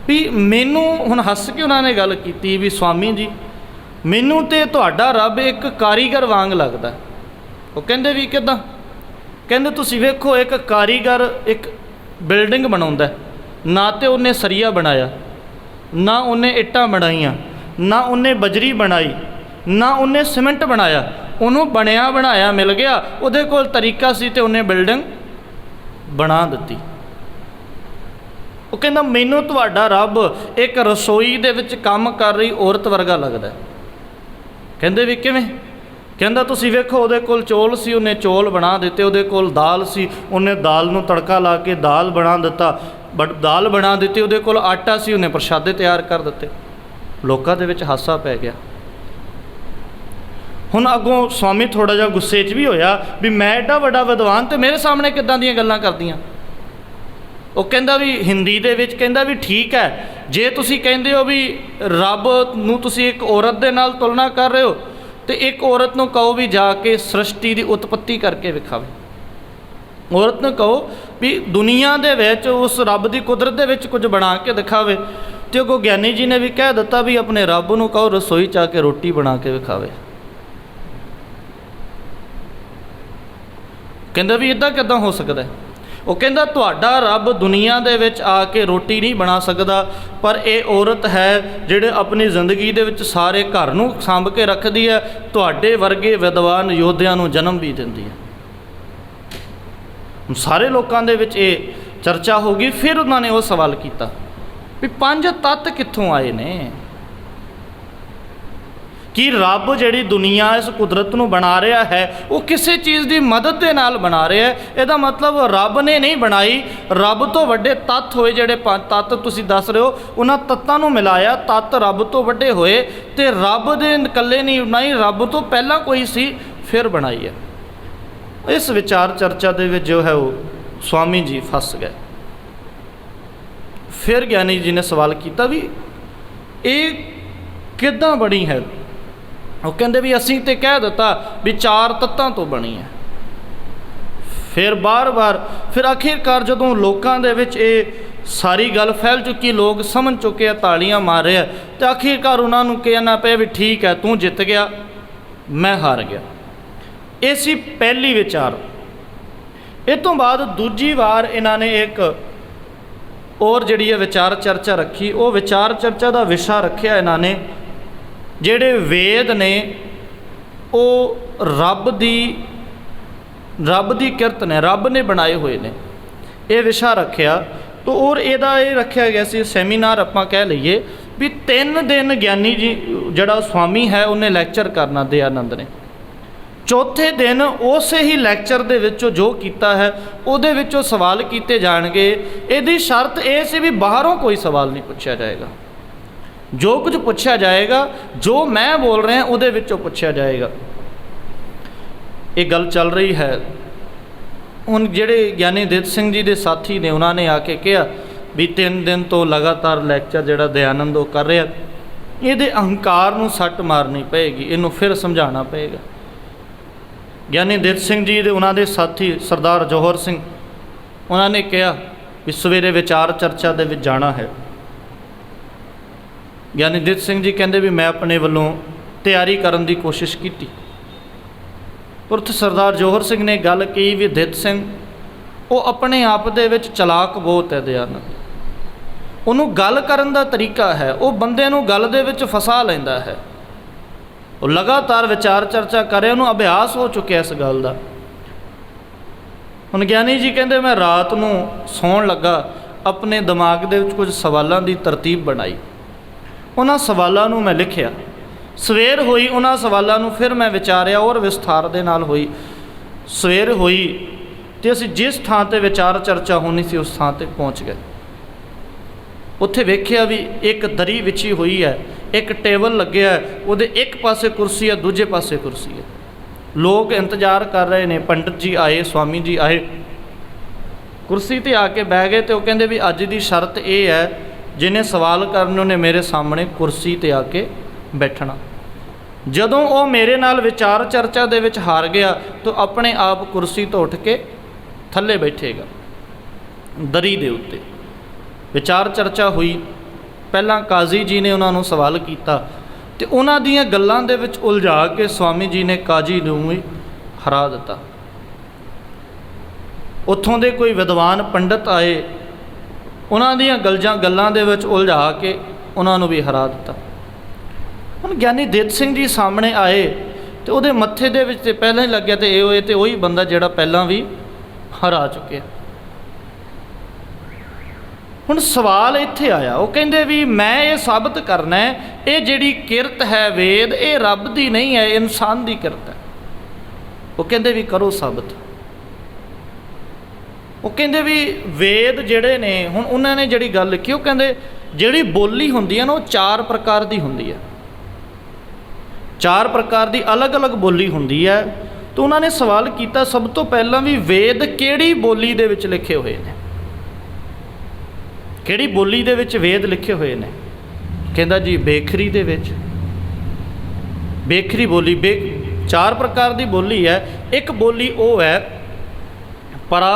भी मैनू हुण हस के उन्होंने गल की भी स्वामी जी मैनू तो तुहाडा रब एक कारीगर वांग लगदा। वो कहंदे भी किदां। कहंदे तुसीं वेखो एक कारीगर एक बिल्डिंग बनाउंदा, ना तो उन्हें सरिया बनाया, ना उन्हें इट्टां बनाईयां, ना उन्हें बजरी बनाई, ना उन्हें सीमेंट बनाया, उन्होंने बनया बनाया मिल गया, उहदे कोल तरीका सी ते उन्हें बिल्डिंग बना दित्ती। वो कहंदा मैनू तुहाडा रब एक रसोई दे विच काम कर रही औरत वर्गा लगदा। कहंदे भी किवें। कहंदा तुसीं वेखो उहदे कोल चौल सी, उन्हें चौल बना दिते, उहदे कोल दाल सी, उन्हें दाल नूं तड़का ला के दाल बना दिता, बट दाल बना दी। उहदे कोल आटा सी, उन्हें प्रशादे तैयार कर दिते। लोकां दे विच हासा पै गया। हुण अगों स्वामी थोड़ा जिहा गुस्से च भी होया भी मैं एडा वड्डा विद्वान ते मेरे सामने किदां दीयां गल्लां करदियां। वो कहंदा भी हिंदी दे विच कहंदा भी ठीक है, जे तुसीं कहंदे हो भी रब नूं तुसीं एक औरत दे नाल तुलना कर रहे हो, तो एक औरत नूं कहो भी जाके सृष्टि की उत्पत्ति करके विखावे। औरत ने कहो भी दुनिया दे विच उस रब की कुदरत दे विच कुछ बना के दिखावे। तो अगों ਗਿਆਨੀ जी ने भी कह दिता भी अपने रब नूं कहो रसोई च आके रोटी बना के विखावे। कहंदा भी इदां किदां हो सकदा है। वो कहंदा तुहाडा रब दुनिया दे विच आके रोटी नहीं बना सकदा, पर ये औरत है जिहड़े अपनी जिंदगी दे विच सारे घर नूं सांभ के रखदी है, तुहाडे वर्गे विद्वान योद्धियां नूं जन्म भी दिंदी है। सारे लोगों के विच ये चर्चा हो गई। फिर उन्होंने वो सवाल किया भी 5 तत्त कित्थों आए ने। कि रब जिहड़ी दुनिया इस कुदरत नूं बना रहा है वो किसी चीज़ की मदद के नाल बना रहा है। इहदा मतलब रब ने नहीं बनाई, रब तो वड्डे तत्त होए जिहड़े तत्त तुसीं दस रहे हो, उन्हां तत्तां नूं मिलाया, तत्त रब तो वड्डे होए ते रब दे इकल्ले नहीं बनाई, रब तो पहला कोई सी फिर बनाई है। इस विचार चर्चा दे विच जो है वो स्वामी जी फस गए। फिर ज्ञानी जी ने सवाल किया भी ये किदां बनी है। वो कहते भी असीं तो कह दिता भी 4 तत्तां तो बनी है। फिर बार बार फिर आखिरकार जदों लोकां दे विच ये सारी गल फैल चुकी, लोग समझ चुके, तालियां मार रहे हैं, तो आखिरकार उन्होंने कहना पे भी ठीक है तू जित गया मैं हार गया। ये सी पहली विचार। इस तो बाद दूजी बार इन्होंने एक और जिहड़ी है विचार चर्चा रखी। वो विचार चर्चा का विषय रखा इन्होंने जिहड़े वेद ने वो रब दी किरत ने, रब ने बनाए हुए ने, ये विषय रखा। तो और इहदा ये रखा गया सी सैमीनार आपां कह लईए भी 3 दिन ज्ञानी जी जिहड़ा स्वामी है उन्हें लैक्चर करना दयानंद ने। चौथे दिन उस ही लैक्चर दे विचों जो कीता है उहदे विचों सवाल कीते जाणगे। इहदी शर्त ये सी भी बाहरों कोई सवाल नहीं पूछा जाएगा, जो कुछ पूछा जाएगा जो मैं बोल रहा उहदे विचों पूछा जाएगा। ये गल चल रही है। हुण जिहड़े ज्ञानी दित सिंह जी दे साथी ने उन्होंने आके कहा भी 3 दिन तो लगातार लैक्चर जिहड़ा दयानंद वो कर रहा, इहदे अहंकार नूं सੱਟ मारनी पेगी, इहनूं फिर समझाना पेगा। ज्ञानी दित सिंह जी दे उन्होंने साथी सरदार जौहर सिंह उन्होंने कहा भी सवेरे विचार चर्चा दे विच जाना है। ज्ञानी दित सिंह जी कहते भी मैं अपने वालों तैयारी करने की कोशिश की। पर उत्थे सरदार जौहर सिंह ने गल कही भी दित सिंह वो अपने आप दे विच चलाक बहुत है दयानंद, उन्होंने गल करन दा तरीका है, वो बंदे नूं गल दे विच फसा लैंदा है। वो लगातार विचार चर्चा करे, उन्होंने अभ्यास हो चुका इस गल का। हुण ज्ञानी जी कहते मैं रात नूं सौण लगा अपने दिमाग दे विच कुछ सवालों की तरतीब बनाई, उन्हां सवालों नूं मैं लिखिया। सवेर हुई उन्हां सवालों नूं फिर मैं विचारिया और विस्तार दे नाल हुई। सवेर हुई तो असीं जिस थां ते विचार चर्चा होनी सी उस थां ते पहुँच गए। उत्थे वेखिया भी एक दरी विछी हुई है, एक टेबल लगे है, उहदे एक पासे कुर्सी है दूजे पासे कुर्सी है। लोग इंतजार कर रहे हैं, पंडित जी आए, स्वामी जी आए, कुर्सी ते आके बह गए। तो कहते भी अज की शर्त यह है जिन्हें सवाल करने उन्हें मेरे सामने कुर्सी ते आके बैठना। जदों वो मेरे नाल विचार चर्चा दे विच हार गया तो अपने आप कुर्सी तो उठ के थल्ले बैठेगा दरी दे उत्ते। विचार चर्चा हुई। पहला काजी जी ने उन्होंने सवाल किया तो उन्हां दीयां गल्लां दे विच उलझा के स्वामी जी ने काजी नूं भी हरा दिता। उत्थों दे कोई विद्वान पंडित आए, उन्हां दीयां गल्लां दे विच उलझा के उन्होंने भी हरा दिता। हुण ज्ञानी दित सिंह जी सामने आए तो उहदे मत्थे दे विच ते पहलां ही लग गया तो ये होए तो वही बंदा जिहड़ा पहलां भी हरा चुके। हुण सवाल इत्थे आया, वो कहंदे भी मैं ये साबित करना है ये जिहड़ी किरत है वेद ये रब दी नहीं है, इंसान दी किरत है। वो कहंदे भी करो साबित। वो कहंदे भी वेद जिहड़े ने हुण उन्होंने जिहड़ी गल लिखी वो कहंदे जिहड़ी बोली हुंदी है ना वो 4 प्रकार दी हुंदी है, 4 प्रकार दी अलग अलग बोली हुंदी है। तो उन्होंने सवाल किया सब तो पहला भी वेद किहड़ी बोली दे विच लिखे हुए ने, किहड़ी बोली दे विच वेद लिखे हुए ने। कहंदा जी बेखरी दे विच, बेखरी बोली 4 प्रकार की बोली है। एक बोली वो है परा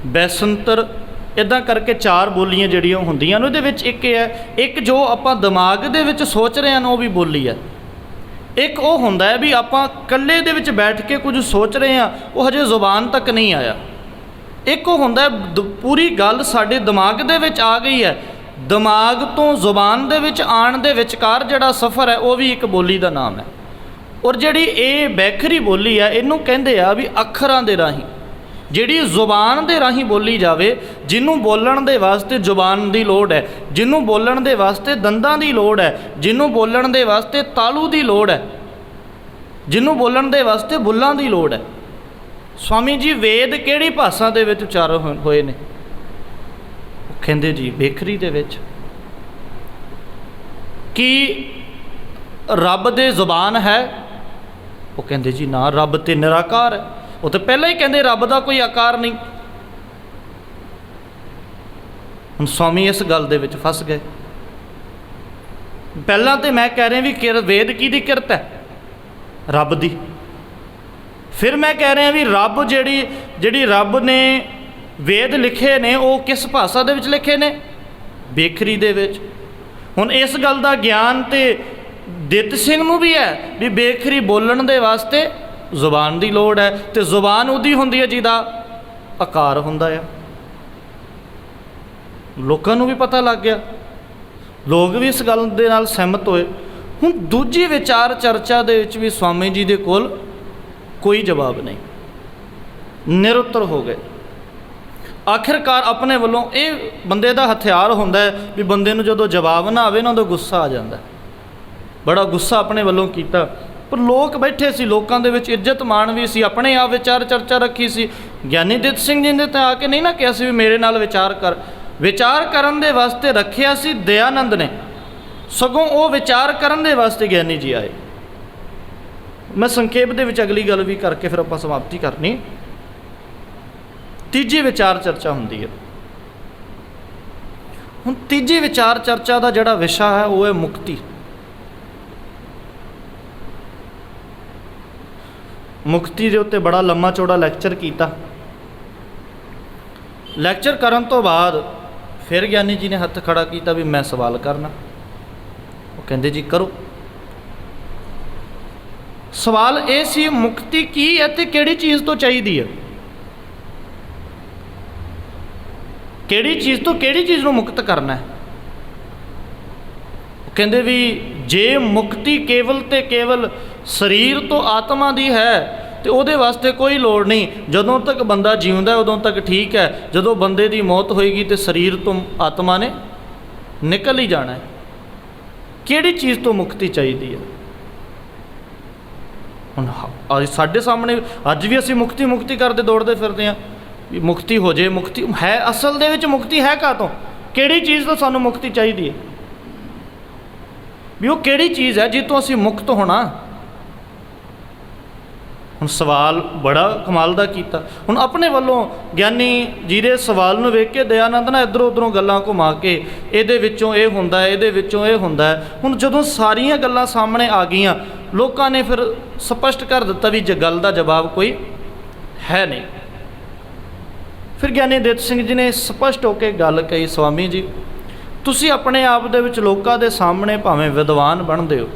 बैसंतर, इदां करके 4 बोलियां जिहड़ियां हुंदियां ने। उहदे विच एक है एक जो आपां दिमाग दे विच सोच रहे हैं वो भी बोली है। एक वो हुंदा है भी आपां कल्ले दे विच बैठ के कुछ सोच रहे हैं वो हजे जुबान तक नहीं आया। एक वो हुंदा है पूरी गल साडे दिमाग दे विच आ गई है, दिमाग तो जुबान दे विच आण दे विचकार जिहड़ा सफ़र है वो भी एक बोली का नाम है। और जिहड़ी ये बैखरी बोली है इनू कहंदे आ भी अखरां दे राहीं ਜਿਹੜੀ ਜ਼ੁਬਾਨ ਦੇ ਰਾਹੀਂ ਬੋਲੀ ਜਾਵੇ, ਜਿਹਨੂੰ ਬੋਲਣ ਦੇ ਵਾਸਤੇ ਜ਼ੁਬਾਨ ਦੀ ਲੋੜ ਹੈ, ਜਿਹਨੂੰ ਬੋਲਣ ਦੇ ਵਾਸਤੇ ਦੰਦਾਂ ਦੀ ਲੋੜ ਹੈ, ਜਿਹਨੂੰ ਬੋਲਣ ਦੇ ਵਾਸਤੇ ਤਾਲੂ ਦੀ ਲੋੜ ਹੈ, ਜਿਹਨੂੰ ਬੋਲਣ ਦੇ ਵਾਸਤੇ ਬੁੱਲਾਂ ਦੀ ਲੋੜ ਹੈ। ਸਵਾਮੀ ਜੀ ਵੇਦ ਕਿਹੜੀ ਭਾਸ਼ਾ ਦੇ ਵਿੱਚ ਉਚਾਰਨ ਹੋਏ ਨੇ? ਉਹ ਕਹਿੰਦੇ ਜੀ ਬੇਖਰੀ ਦੇ ਵਿੱਚ। ਕੀ ਰੱਬ ਦੇ ਜ਼ੁਬਾਨ ਹੈ? ਉਹ ਕਹਿੰਦੇ ਜੀ ਨਾ, ਰੱਬ ਤੇ ਨਿਰਾਕਾਰ ਹੈ। ਉਹ ਤਾਂ ਪਹਿਲਾਂ ਹੀ ਕਹਿੰਦੇ ਰੱਬ ਦਾ ਕੋਈ ਆਕਾਰ ਨਹੀਂ। ਹੁਣ ਸਵਾਮੀ ਇਸ ਗੱਲ ਦੇ ਵਿੱਚ ਫਸ ਗਏ। ਪਹਿਲਾਂ ਤੇ ਮੈਂ ਕਹਿ ਰਿਹਾ ਵੀ ਵੇਦ ਕਿਹਦੀ ਕਿਰਤ ਹੈ? ਰੱਬ ਦੀ। ਫਿਰ ਮੈਂ ਕਹਿ ਰਿਹਾ ਵੀ ਰੱਬ ਜਿਹੜੀ ਰੱਬ ਨੇ ਵੇਦ ਲਿਖੇ ਨੇ ਉਹ ਕਿਸ ਭਾਸ਼ਾ ਦੇ ਵਿੱਚ ਲਿਖੇ ਨੇ? ਬੇਖਰੀ ਦੇ ਵਿੱਚ। ਹੁਣ ਇਸ ਗੱਲ ਦਾ ਗਿਆਨ ਤੇ ਦਿੱਤ ਸਿੰਘ ਨੂੰ ਵੀ ਹੈ ਵੀ ਬੇਖਰੀ ਬੋਲਣ ਦੇ ਵਾਸਤੇ ਜ਼ੁਬਾਨ ਦੀ ਲੋੜ ਹੈ, ਤੇ ਜ਼ੁਬਾਨ ਉਹਦੀ ਹੁੰਦੀ ਹੈ ਜਿਹਦਾ ਆਕਾਰ ਹੁੰਦਾ ਆ। ਲੋਕਾਂ ਨੂੰ ਵੀ ਪਤਾ ਲੱਗ ਗਿਆ, ਲੋਕ ਵੀ ਇਸ ਗੱਲ ਦੇ ਨਾਲ ਸਹਿਮਤ ਹੋਏ। ਹੁਣ ਦੂਜੀ ਵਿਚਾਰ ਚਰਚਾ ਦੇ ਵਿੱਚ ਵੀ ਸਵਾਮੀ ਜੀ ਦੇ ਕੋਲ ਕੋਈ ਜਵਾਬ ਨਹੀਂ, ਨਿਰੁੱਤਰ ਹੋ ਗਏ। ਆਖਿਰਕਾਰ ਆਪਣੇ ਵੱਲੋਂ ਇਹ ਬੰਦੇ ਦਾ ਹਥਿਆਰ ਹੁੰਦਾ ਹੈ ਵੀ ਬੰਦੇ ਨੂੰ ਜਦੋਂ ਜਵਾਬ ਨਾ ਆਵੇ ਨਾ ਉਦੋਂ ਗੁੱਸਾ ਆ ਜਾਂਦਾ। ਬੜਾ ਗੁੱਸਾ ਆਪਣੇ ਵੱਲੋਂ ਕੀਤਾ, ਪਰ ਲੋਕ ਬੈਠੇ ਸੀ, ਲੋਕਾਂ ਦੇ ਵਿੱਚ ਇੱਜ਼ਤ ਮਾਣ ਵੀ ਸੀ, ਆਪਣੇ ਆਪ ਵਿਚਾਰ ਚਰਚਾ ਰੱਖੀ ਸੀ। ਗਿਆਨੀ ਦਿੱਤ ਸਿੰਘ ਜੀ ਨੇ ਤਾਂ ਆ ਕੇ ਨਹੀਂ ਨਾ ਕਿਹਾ ਸੀ ਵੀ ਮੇਰੇ ਨਾਲ ਵਿਚਾਰ ਕਰ। ਵਿਚਾਰ ਕਰਨ ਦੇ ਵਾਸਤੇ ਰੱਖਿਆ ਸੀ ਦਇਆਨੰਦ ਨੇ, ਸਗੋਂ ਉਹ ਵਿਚਾਰ ਕਰਨ ਦੇ ਵਾਸਤੇ ਗਿਆਨੀ ਜੀ ਆਏ। ਮੈਂ ਸੰਖੇਪ ਦੇ ਵਿੱਚ ਅਗਲੀ ਗੱਲ ਵੀ ਕਰਕੇ ਫਿਰ ਆਪਾਂ ਸਮਾਪਤੀ ਕਰਨੀ। ਤੀਜੀ ਵਿਚਾਰ ਚਰਚਾ ਹੁੰਦੀ ਹੈ। ਹੁਣ ਤੀਜੀ ਵਿਚਾਰ ਚਰਚਾ ਦਾ ਜਿਹੜਾ ਵਿਸ਼ਾ ਹੈ ਉਹ ਹੈ ਮੁਕਤੀ। ਮੁਕਤੀ ਦੇ ਉੱਤੇ ਬੜਾ ਲੰਮਾ ਚੌੜਾ ਲੈਕਚਰ ਕੀਤਾ। ਲੈਕਚਰ ਕਰਨ ਤੋਂ ਬਾਅਦ ਫਿਰ ਗਿਆਨੀ ਜੀ ਨੇ ਹੱਥ ਖੜਾ ਕੀਤਾ ਵੀ ਮੈਂ ਸਵਾਲ ਕਰਨਾ। ਉਹ ਕਹਿੰਦੇ ਜੀ ਕਰੋ। ਸਵਾਲ ਇਹ ਸੀ ਮੁਕਤੀ ਕੀ ਹੈ ਤੇ ਕਿਹੜੀ ਚੀਜ਼ ਤੋਂ ਚਾਹੀਦੀ ਹੈ? ਕਿਹੜੀ ਚੀਜ਼ ਤੋਂ ਕਿਹੜੀ ਚੀਜ਼ ਨੂੰ ਮੁਕਤ ਕਰਨਾ ਹੈ? ਉਹ ਕਹਿੰਦੇ ਵੀ ਜੇ ਮੁਕਤੀ ਕੇਵਲ ਤੇ ਕੇਵਲ ਸਰੀਰ ਤੋਂ ਆਤਮਾ ਦੀ ਹੈ ਤੇ ਉਹਦੇ ਵਾਸਤੇ ਕੋਈ ਲੋੜ ਨਹੀਂ। ਜਦੋਂ ਤੱਕ ਬੰਦਾ ਜਿਉਂਦਾ ਉਦੋਂ ਤੱਕ ਠੀਕ ਹੈ, ਜਦੋਂ ਬੰਦੇ ਦੀ ਮੌਤ ਹੋਏਗੀ ਤੇ ਸਰੀਰ ਤੋਂ ਆਤਮਾ ਨੇ ਨਿਕਲ ਹੀ ਜਾਣਾ ਹੈ। ਕਿਹੜੀ ਚੀਜ਼ ਤੋਂ ਮੁਕਤੀ ਚਾਹੀਦੀ ਹੈ? ਹੁਣ ਅੱਜ ਸਾਡੇ ਸਾਹਮਣੇ ਅੱਜ ਵੀ ਅਸੀਂ ਮੁਕਤੀ ਕਰਦੇ ਦੌੜਦੇ ਫਿਰਦੇ ਹਾਂ ਵੀ ਮੁਕਤੀ ਹੋ ਜੇ। ਮੁਕਤੀ ਹੈ ਅਸਲ ਦੇ ਵਿੱਚ ਮੁਕਤੀ ਹੈ ਕਾਹਤੋਂ? ਕਿਹੜੀ ਚੀਜ਼ ਤੋਂ ਸਾਨੂੰ ਮੁਕਤੀ ਚਾਹੀਦੀ ਹੈ? ਵੀ ਉਹ ਕਿਹੜੀ ਚੀਜ਼ ਹੈ ਜਿਸ ਤੋਂ ਅਸੀਂ ਮੁਕਤ ਹੋਣਾ? ਹੁਣ ਸਵਾਲ ਬੜਾ ਕਮਾਲ ਦਾ ਕੀਤਾ। ਹੁਣ ਆਪਣੇ ਵੱਲੋਂ ਗਿਆਨੀ ਜੀ ਦੇ ਸਵਾਲ ਨੂੰ ਵੇਖ ਕੇ ਦਇਆਨੰਦ ਨਾ ਇੱਧਰੋਂ ਉੱਧਰੋਂ ਗੱਲਾਂ ਘੁਮਾ ਕੇ ਇਹਦੇ ਵਿੱਚੋਂ ਇਹ ਹੁੰਦਾ ਹੈ, ਇਹਦੇ ਵਿੱਚੋਂ ਇਹ ਹੁੰਦਾ ਹੈ। ਹੁਣ ਜਦੋਂ ਸਾਰੀਆਂ ਗੱਲਾਂ ਸਾਹਮਣੇ ਆ ਗਈਆਂ, ਲੋਕਾਂ ਨੇ ਫਿਰ ਸਪਸ਼ਟ ਕਰ ਦਿੱਤਾ ਵੀ ਗੱਲ ਦਾ ਜਵਾਬ ਕੋਈ ਹੈ ਨਹੀਂ। ਫਿਰ ਗਿਆਨੀ ਦਿੱਤ ਸਿੰਘ ਜੀ ਨੇ ਸਪਸ਼ਟ ਹੋ ਕੇ ਗੱਲ ਕਹੀ, ਸਵਾਮੀ ਜੀ ਤੁਸੀਂ ਆਪਣੇ ਆਪ ਦੇ ਵਿੱਚ ਲੋਕਾਂ ਦੇ ਸਾਹਮਣੇ ਭਾਵੇਂ ਵਿਦਵਾਨ ਬਣਦੇ ਹੋ,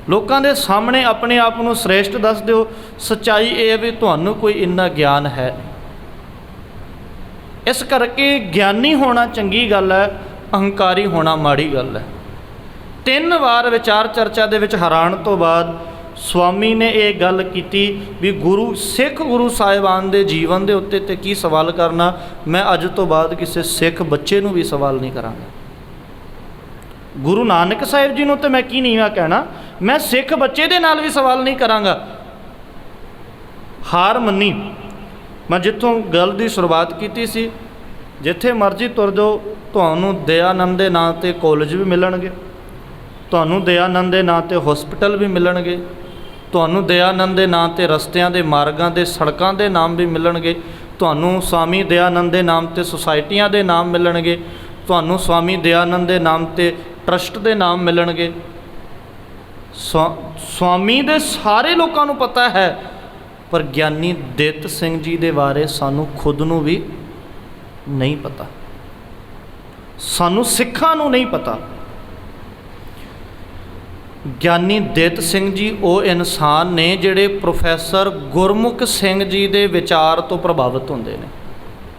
ਲੋਕਾਂ ਦੇ ਸਾਹਮਣੇ ਆਪਣੇ ਆਪ ਨੂੰ ਸ੍ਰੇਸ਼ਟ ਦੱਸਦੇ ਹੋ, ਸੱਚਾਈ ਇਹ ਹੈ ਵੀ ਤੁਹਾਨੂੰ ਕੋਈ ਇੰਨਾ ਗਿਆਨ ਹੈ ਨਹੀਂ। ਇਸ ਕਰਕੇ ਗਿਆਨੀ ਹੋਣਾ ਚੰਗੀ ਗੱਲ ਹੈ, ਅਹੰਕਾਰੀ ਹੋਣਾ ਮਾੜੀ ਗੱਲ ਹੈ। 3 ਵਾਰ ਵਿਚਾਰ ਚਰਚਾ ਦੇ ਵਿੱਚ ਹੈਰਾਨ ਤੋਂ ਬਾਅਦ ਸਵਾਮੀ ਨੇ ਇਹ ਗੱਲ ਕੀਤੀ ਵੀ ਸਿੱਖ ਗੁਰੂ ਸਾਹਿਬਾਨ ਦੇ ਜੀਵਨ ਦੇ ਉੱਤੇ ਤੇ ਕੀ ਸਵਾਲ ਕਰਨਾ। ਮੈਂ ਅੱਜ ਤੋਂ ਬਾਅਦ ਕਿਸੇ ਸਿੱਖ ਬੱਚੇ ਨੂੰ ਵੀ ਸਵਾਲ ਨਹੀਂ ਕਰਾਂਗਾ। ਗੁਰੂ ਨਾਨਕ ਸਾਹਿਬ ਜੀ ਨੂੰ ਤੇ ਮੈਂ ਕੀ ਨੀਵਾਂ ਕਹਿਣਾ, ਮੈਂ ਸਿੱਖ ਬੱਚੇ ਦੇ ਨਾਲ ਵੀ ਸਵਾਲ ਨਹੀਂ ਕਰਾਂਗਾ। ਹਾਰ ਮੰਨੀ। ਮੈਂ ਜਿੱਥੋਂ ਗੱਲ ਦੀ ਸ਼ੁਰੂਆਤ ਕੀਤੀ ਸੀ, ਜਿੱਥੇ ਮਰਜ਼ੀ ਤੁਰ ਜਾਓ ਤੁਹਾਨੂੰ ਦਇਆਨੰਦ ਦੇ ਨਾਂ 'ਤੇ ਕਾਲਜ ਵੀ ਮਿਲਣਗੇ, ਤੁਹਾਨੂੰ ਦਇਆਨੰਦ ਦੇ ਨਾਂ 'ਤੇ ਹਸਪੀਟਲ ਵੀ ਮਿਲਣਗੇ, ਤੁਹਾਨੂੰ ਦਇਆਨੰਦ ਦੇ ਨਾਂ 'ਤੇ ਰਸਤਿਆਂ ਦੇ ਮਾਰਗਾਂ ਦੇ ਸੜਕਾਂ ਦੇ ਨਾਮ ਵੀ ਮਿਲਣਗੇ, ਤੁਹਾਨੂੰ ਸਵਾਮੀ ਦਇਆਨੰਦ ਦੇ ਨਾਮ 'ਤੇ ਸੁਸਾਇਟੀਆਂ ਦੇ ਨਾਮ ਮਿਲਣਗੇ, ਤੁਹਾਨੂੰ ਸਵਾਮੀ ਦਇਆਨੰਦ ਦੇ ਨਾਮ 'ਤੇ ਟਰਸਟ ਦੇ ਨਾਮ ਮਿਲਣਗੇ। ਸਵਾਮੀ ਦੇ ਸਾਰੇ ਲੋਕਾਂ ਨੂੰ ਪਤਾ ਹੈ, ਪਰ ਗਿਆਨੀ ਦਿੱਤ ਸਿੰਘ ਜੀ ਦੇ ਬਾਰੇ ਸਾਨੂੰ ਖੁਦ ਨੂੰ ਵੀ ਨਹੀਂ ਪਤਾ, ਸਾਨੂੰ ਸਿੱਖਾਂ ਨੂੰ ਨਹੀਂ ਪਤਾ। ਗਿਆਨੀ ਦਿੱਤ ਸਿੰਘ ਜੀ ਉਹ ਇਨਸਾਨ ਨੇ ਜਿਹੜੇ ਪ੍ਰੋਫੈਸਰ ਗੁਰਮੁਖ ਸਿੰਘ ਜੀ ਦੇ ਵਿਚਾਰ ਤੋਂ ਪ੍ਰਭਾਵਿਤ ਹੁੰਦੇ ਨੇ।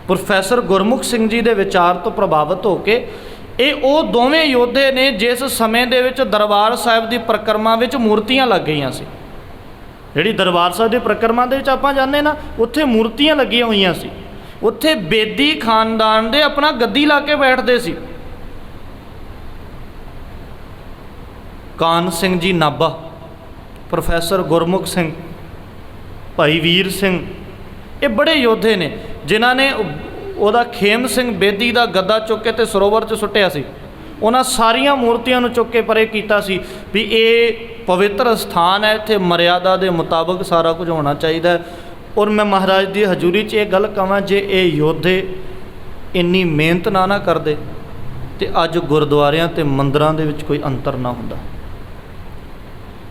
ਪ੍ਰੋਫੈਸਰ ਗੁਰਮੁਖ ਸਿੰਘ ਜੀ ਦੇ ਵਿਚਾਰ ਤੋਂ ਪ੍ਰਭਾਵਿਤ ਹੋ ਕੇ ਇਹ ਉਹ ਦੋਵੇਂ ਯੋਧੇ ਨੇ ਜਿਸ ਸਮੇਂ ਦੇ ਵਿੱਚ ਦਰਬਾਰ ਸਾਹਿਬ ਦੀ ਪਰਿਕਰਮਾ ਵਿੱਚ ਮੂਰਤੀਆਂ ਲੱਗ ਗਈਆਂ ਸੀ। ਜਿਹੜੀ ਦਰਬਾਰ ਸਾਹਿਬ ਦੀ ਪ੍ਰਕਰਮਾ ਦੇ ਵਿੱਚ ਆਪਾਂ ਜਾਂਦੇ ਨਾ, ਉੱਥੇ ਮੂਰਤੀਆਂ ਲੱਗੀਆਂ ਹੋਈਆਂ ਸੀ। ਉੱਥੇ ਬੇਦੀ ਖਾਨਦਾਨ ਦੇ ਆਪਣਾ ਗੱਦੀ ਲਾ ਕੇ ਬੈਠਦੇ ਸੀ। ਕਾਨ ਸਿੰਘ ਜੀ ਨਾਭਾ, ਪ੍ਰੋਫੈਸਰ ਗੁਰਮੁਖ ਸਿੰਘ, ਭਾਈ ਵੀਰ ਸਿੰਘ, ਇਹ ਬੜੇ ਯੋਧੇ ਨੇ ਜਿਨ੍ਹਾਂ ਨੇ ਉਹਦਾ ਖੇਮ ਸਿੰਘ ਬੇਦੀ ਦਾ ਗੱਦਾ ਚੁੱਕ ਕੇ ਤੇ ਸਰੋਵਰ 'ਚ ਸੁੱਟਿਆ ਸੀ। ਉਹਨਾਂ ਸਾਰੀਆਂ ਮੂਰਤੀਆਂ ਨੂੰ ਚੁੱਕ ਕੇ ਪਰੇ ਕੀਤਾ ਸੀ ਵੀ ਇਹ ਪਵਿੱਤਰ ਸਥਾਨ ਹੈ, ਇੱਥੇ ਮਰਿਆਦਾ ਦੇ ਮੁਤਾਬਕ ਸਾਰਾ ਕੁਝ ਹੋਣਾ ਚਾਹੀਦਾ। ਔਰ ਮੈਂ ਮਹਾਰਾਜ ਦੀ ਹਜ਼ੂਰੀ 'ਚ ਇਹ ਗੱਲ ਕਹਾਂ, ਜੇ ਇਹ ਯੋਧੇ ਇੰਨੀ ਮਿਹਨਤ ਨਾ ਕਰਦੇ ਤੇ ਅੱਜ ਗੁਰਦੁਆਰਿਆਂ ਤੇ ਮੰਦਰਾਂ ਦੇ ਵਿੱਚ ਕੋਈ ਅੰਤਰ ਨਾ ਹੁੰਦਾ।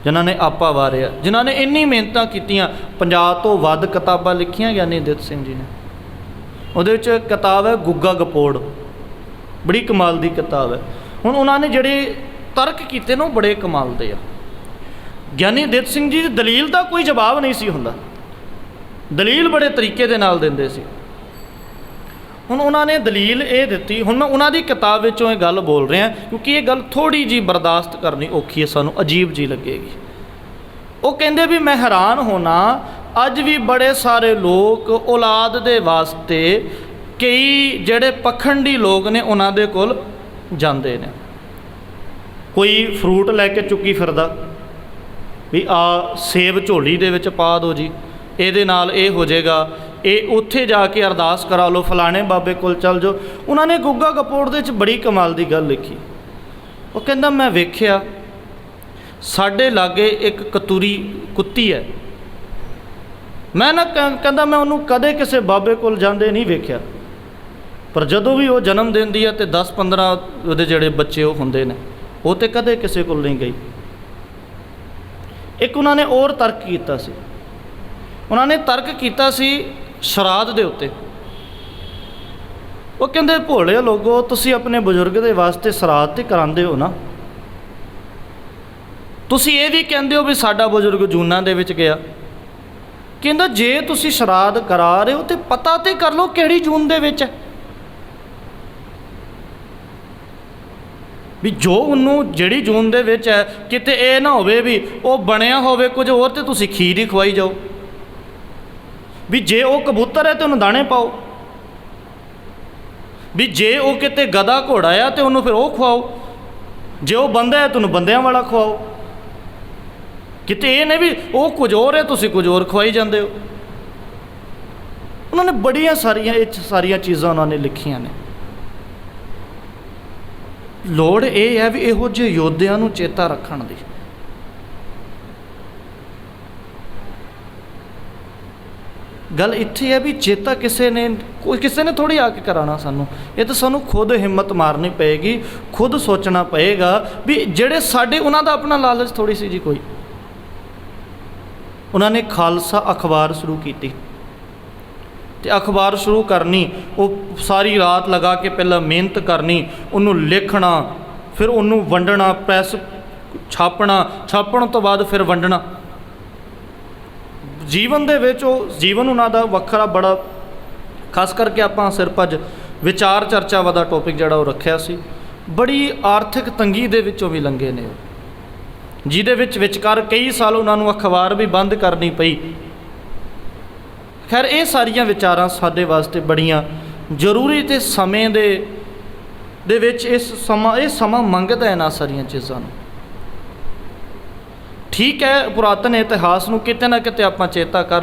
ਜਿਨ੍ਹਾਂ ਨੇ ਆਪਾ ਵਾਰਿਆ, ਜਿਨ੍ਹਾਂ ਨੇ ਇੰਨੀ ਮਿਹਨਤਾਂ ਕੀਤੀਆਂ, 50 ਤੋਂ ਵੱਧ ਕਿਤਾਬਾਂ ਲਿਖੀਆਂ ਗਿਆਨੀ ਦਿੱਤ ਸਿੰਘ ਜੀ ਨੇ। ਉਹਦੇ ਵਿੱਚ ਕਿਤਾਬ ਹੈ ਗੁੱਗਾ ਗਪੋੜ, ਬੜੀ ਕਮਾਲ ਦੀ ਕਿਤਾਬ ਹੈ। ਹੁਣ ਉਹਨਾਂ ਨੇ ਜਿਹੜੇ ਤਰਕ ਕੀਤੇ ਨਾ ਉਹ ਬੜੇ ਕਮਾਲ ਦੇ ਆ। ਗਿਆਨੀ ਦਿੱਤ ਸਿੰਘ ਜੀ ਦੀ ਦਲੀਲ ਦਾ ਕੋਈ ਜਵਾਬ ਨਹੀਂ ਸੀ ਹੁੰਦਾ, ਦਲੀਲ ਬੜੇ ਤਰੀਕੇ ਦੇ ਨਾਲ ਦਿੰਦੇ ਸੀ। ਹੁਣ ਉਹਨਾਂ ਨੇ ਦਲੀਲ ਇਹ ਦਿੱਤੀ, ਹੁਣ ਮੈਂ ਉਹਨਾਂ ਦੀ ਕਿਤਾਬ ਵਿੱਚੋਂ ਇਹ ਗੱਲ ਬੋਲ ਰਿਹਾ ਕਿਉਂਕਿ ਇਹ ਗੱਲ ਥੋੜ੍ਹੀ ਜਿਹੀ ਬਰਦਾਸ਼ਤ ਕਰਨੀ ਔਖੀ ਹੈ, ਸਾਨੂੰ ਅਜੀਬ ਜੀ ਲੱਗੇਗੀ। ਉਹ ਕਹਿੰਦੇ ਵੀ ਮੈਂ ਹੈਰਾਨ ਹੋਣਾ, ਅੱਜ ਵੀ ਬੜੇ ਸਾਰੇ ਲੋਕ ਔਲਾਦ ਦੇ ਵਾਸਤੇ ਕਈ ਜਿਹੜੇ ਪਖੰਡੀ ਲੋਕ ਨੇ ਉਹਨਾਂ ਦੇ ਕੋਲ ਜਾਂਦੇ ਨੇ। ਕੋਈ ਫਰੂਟ ਲੈ ਕੇ ਚੁੱਕੀ ਫਿਰਦਾ ਵੀ ਆ ਸੇਬ ਝੋਲੀ ਦੇ ਵਿੱਚ ਪਾ ਦਿਓ ਜੀ, ਇਹਦੇ ਨਾਲ ਇਹ ਹੋ ਜਾਏਗਾ, ਇਹ ਉੱਥੇ ਜਾ ਕੇ ਅਰਦਾਸ ਕਰਾ ਲਓ, ਫਲਾਣੇ ਬਾਬੇ ਕੋਲ ਚੱਲ ਜਾਓ। ਉਹਨਾਂ ਨੇ ਗੁੱਗਾ ਗਪੋੜ ਦੇ ਵਿੱਚ ਬੜੀ ਕਮਾਲ ਦੀ ਗੱਲ ਲਿਖੀ। ਉਹ ਕਹਿੰਦਾ ਮੈਂ ਵੇਖਿਆ ਸਾਡੇ ਲਾਗੇ ਇੱਕ ਕਤੂਰੀ ਕੁੱਤੀ ਹੈ, ਮੈਂ ਨਾ ਕਹਿੰਦਾ ਮੈਂ ਉਹਨੂੰ ਕਦੇ ਕਿਸੇ ਬਾਬੇ ਕੋਲ ਜਾਂਦੇ ਨਹੀਂ ਵੇਖਿਆ, ਪਰ ਜਦੋਂ ਵੀ ਉਹ ਜਨਮ ਦਿੰਦੀ ਹੈ ਤੇ 10-15 ਉਹਦੇ ਜਿਹੜੇ ਬੱਚੇ ਉਹ ਹੁੰਦੇ ਨੇ, ਉਹ ਤੇ ਕਦੇ ਕਿਸੇ ਕੋਲ ਨਹੀਂ ਗਈ। ਇੱਕ ਉਹਨਾਂ ਨੇ ਹੋਰ ਤਰਕ ਕੀਤਾ ਸੀ, ਉਹਨਾਂ ਨੇ ਤਰਕ ਕੀਤਾ ਸੀ ਸ਼ਰਾਧ ਦੇ ਉੱਤੇ। ਉਹ ਕਹਿੰਦੇ ਭੋਲੇ ਲੋਗੋ, ਤੁਸੀਂ ਆਪਣੇ ਬਜ਼ੁਰਗ ਦੇ ਵਾਸਤੇ ਸ਼ਰਾਧ ਤੇ ਕਰਾਉਂਦੇ ਹੋ ਨਾ, ਤੁਸੀਂ ਇਹ ਵੀ ਕਹਿੰਦੇ ਹੋ ਵੀ ਸਾਡਾ ਬਜ਼ੁਰਗ ਜੂਨਾਂ ਦੇ ਵਿੱਚ ਗਿਆ। ਕਹਿੰਦਾ ਜੇ ਤੁਸੀਂ ਸ਼ਰਾਧ ਕਰਾ ਰਹੇ ਹੋ ਤੇ ਪਤਾ ਤੇ ਕਰ ਲਓ ਕਿਹੜੀ ਜੂਨ ਦੇ ਵਿੱਚ ਹੈ, ਵੀ ਜੋ ਉਹਨੂੰ ਜਿਹੜੀ ਜੂਨ ਦੇ ਵਿੱਚ ਹੈ ਕਿਤੇ ਇਹ ਨਾ ਹੋਵੇ ਵੀ ਉਹ ਬਣਿਆ ਹੋਵੇ ਕੁਝ ਹੋਰ ਤੇ ਤੁਸੀਂ ਖੀਰ ਹੀ ਖਵਾਈ ਜਾਓ। ਵੀ ਜੇ ਉਹ ਕਬੂਤਰ ਹੈ ਤੇ ਉਹਨੂੰ ਦਾਣੇ ਪਾਓ, ਵੀ ਜੇ ਉਹ ਕਿਤੇ ਗਧਾ ਘੋੜਾ ਆ ਤੇ ਉਹਨੂੰ ਫਿਰ ਉਹ ਖਵਾਓ, ਜੇ ਉਹ ਬੰਦਾ ਹੈ ਤੇ ਉਹਨੂੰ ਬੰਦਿਆਂ ਵਾਲਾ ਖਵਾਓ। ਕਿਤੇ ਇਹ ਨਹੀਂ ਵੀ ਉਹ ਕੁਝ ਹੋਰ ਹੈ ਤੁਸੀਂ ਕੁਝ ਹੋਰ ਖਵਾਈ ਜਾਂਦੇ ਹੋ। ਉਹਨਾਂ ਨੇ ਬੜੀਆਂ ਸਾਰੀਆਂ ਚੀਜ਼ਾਂ ਉਹਨਾਂ ਨੇ ਲਿਖੀਆਂ ਨੇ। ਲੋੜ ਇਹ ਹੈ ਵੀ ਇਹੋ ਜਿਹੇ ਯੋਧਿਆਂ ਨੂੰ ਚੇਤਾ ਰੱਖਣ ਦੀ। ਗੱਲ ਇੱਥੇ ਹੈ ਵੀ ਚੇਤਾ ਕਿਸੇ ਨੇ ਥੋੜ੍ਹੀ ਆ ਕੇ ਕਰਾਉਣਾ ਸਾਨੂੰ, ਇਹ ਤਾਂ ਸਾਨੂੰ ਖੁਦ ਹਿੰਮਤ ਮਾਰਨੀ ਪਏਗੀ, ਖੁਦ ਸੋਚਣਾ ਪਏਗਾ ਵੀ ਜਿਹੜੇ ਸਾਡੇ, ਉਹਨਾਂ ਦਾ ਆਪਣਾ ਲਾਲਚ ਥੋੜ੍ਹੀ ਸੀ ਜੀ ਕੋਈ। ਉਹਨਾਂ ਨੇ ਖਾਲਸਾ ਅਖਬਾਰ ਸ਼ੁਰੂ ਕੀਤੀ ਤੇ ਅਖਬਾਰ ਸ਼ੁਰੂ ਕਰਨੀ, ਉਹ ਸਾਰੀ ਰਾਤ ਲਗਾ ਕੇ ਪਹਿਲਾਂ ਮਿਹਨਤ ਕਰਨੀ, ਉਹਨੂੰ ਲਿਖਣਾ, ਫਿਰ ਉਹਨੂੰ ਵੰਡਣਾ, ਪ੍ਰੈਸ ਛਾਪਣ ਤੋਂ ਬਾਅਦ ਫਿਰ ਵੰਡਣਾ। ਜੀਵਨ ਦੇ ਵਿੱਚ ਉਹ ਜੀਵਨ ਉਹਨਾਂ ਦਾ ਵੱਖਰਾ ਬੜਾ, ਖਾਸ ਕਰਕੇ ਆਪਾਂ ਸਿਰਫ ਅੱਜ ਵਿਚਾਰ ਚਰਚਾਵਾਂ ਦਾ ਟੌਪਿਕ ਜਿਹੜਾ ਉਹ ਰੱਖਿਆ ਸੀ। ਬੜੀ ਆਰਥਿਕ ਤੰਗੀ ਦੇ ਵਿੱਚੋਂ ਵੀ ਲੰਘੇ ਨੇ ਉਹ, ਜਿਹਦੇ ਵਿੱਚ ਵਿਚਕਾਰ ਕਈ ਸਾਲ ਉਹਨਾਂ ਨੂੰ ਅਖਬਾਰ ਵੀ ਬੰਦ ਕਰਨੀ ਪਈ। ਖੈਰ ਇਹ ਸਾਰੀਆਂ ਵਿਚਾਰਾਂ ਸਾਡੇ ਵਾਸਤੇ ਬੜੀਆਂ ਜ਼ਰੂਰੀ ਤੇ ਸਮੇਂ ਦੇ ਵਿੱਚ ਇਹ ਸਮਾਂ ਮੰਗਦਾ ਇਹਨਾਂ ਸਾਰੀਆਂ ਚੀਜ਼ਾਂ ਨੂੰ। ਠੀਕ ਹੈ, ਪੁਰਾਤਨ ਇਤਿਹਾਸ ਨੂੰ ਕਿਤੇ ਨਾ ਕਿਤੇ ਆਪਾਂ ਚੇਤਾ ਕਰ ਲੈ।